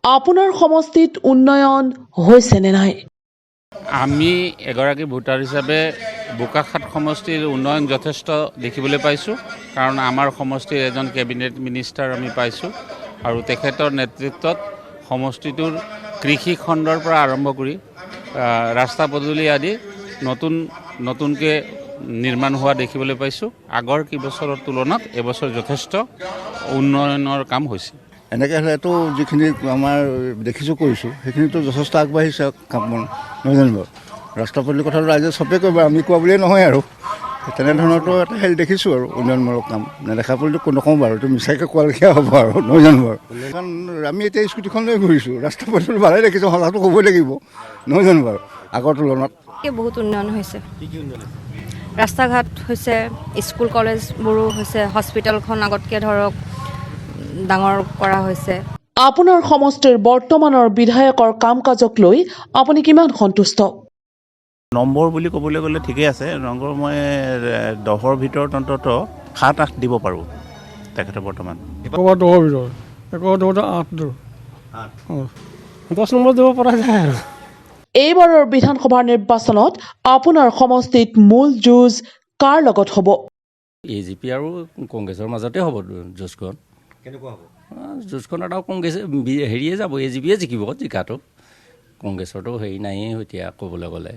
আপোনাৰ সমষ্টিত উন্নয়ন হৈছে নে নাই? আমি এগৰাকী ভোটাৰ হিচাপে বোকাখাট সমষ্টিৰ উন্নয়ন যথেষ্ট দেখিবলৈ পাইছোঁ, কাৰণ আমাৰ সমষ্টিৰ এজন কেবিনেট মিনিষ্টাৰ আমি পাইছোঁ আৰু তেখেতৰ নেতৃত্বত সমষ্টিটোৰ কৃষি খণ্ডৰ পৰা আৰম্ভ কৰি ৰাস্তা পদূলি আদি নতুনকৈ নিৰ্মাণ হোৱা দেখিবলৈ পাইছোঁ। আগৰ কেইবছৰৰ তুলনাত এবছৰ যথেষ্ট উন্নয়নৰ কাম হৈছে। এনেকৈ হ'লেতো যিখিনি আমাৰ দেখিছোঁ কৰিছোঁ সেইখিনিতো যথেষ্ট আগবাঢ়িছে কাম বন, নহয় জানো বাৰু? ৰাস্তা পদূলিৰ কথাটো ৰাইজে চবেই কৰিব, আমি কোৱা বুলিয়ে নহয় আৰু তেনেধৰণৰতো এটা হেৰি দেখিছোঁ আৰু উন্নয়নমূলক কাম। নেদেখা বুলিতো নকওঁ বাৰু, এইটো মিছাকৈ কোৱালেখীয়া হ'ব আৰু, নহয় জানো বাৰু? কাৰণ আমি এতিয়া স্কুটিখন লৈ ঘূৰিছোঁ, ৰাস্তা পদূলি ভালেই দেখিছোঁ, সঁচাটো ক'বই লাগিব, নহয় জানো বাৰু? আগৰ তুলনাত বহুত উন্নয়ন হৈছে। ৰাস্তা ঘাট হৈছে, স্কুল কলেজবোৰো হৈছে, হস্পিটেলখন আগতকৈ ধৰক ডাঙৰ কৰা হৈছে। আপোনাৰ সমষ্টিৰ বৰ্তমানৰ বিধায়কৰ কাম কাজক লৈ আপুনি কিমান সন্তুষ্ট? নম্বৰ বুলি ক'বলৈ গ'লে ঠিকেই আছে। নম্বৰ মই 10ৰ ভিতৰত অন্তত 7-8 দিব পাৰোঁ তেখেতৰ বৰ্তমান। 10ৰ ভিতৰত 10 নম্বৰ দিব পৰা যায় আৰু। এইবাৰৰ বিধানসভাৰ নিৰ্বাচনত আপোনাৰ সমষ্টিত মূল যুঁজ কাৰ লগত হ'ব? AGP আৰু কংগ্ৰেছৰ মাজতে হ'ব যুঁজখন। কেনেকুৱা হ'ব যুঁজখন? আৰু কংগ্ৰেছে হেৰিয়ে যাব, AGPয়ে জিকিব জিকাটো। কংগ্ৰেছৰতো হেৰি নায়েই এতিয়া ক'বলৈ গ'লে।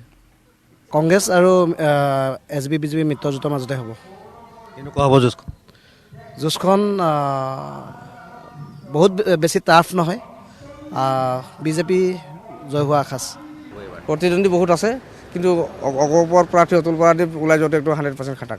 কংগ্ৰেছ আৰু SB BJP মিত্ৰজোঁটৰ মাজতে হ'ব। কেনেকুৱা হ'ব যুঁজখন? যুঁজখন বহুত বেছি টাফ নহয়, BJP জয় হোৱা আশা আছে। প্ৰতিদ্বন্দ্বী বহুত আছে, কিন্তু অগপৰ প্ৰাৰ্থী অতুল বৰাদেৱ ওলাই যোৱাটো একদম 100% খাটাং।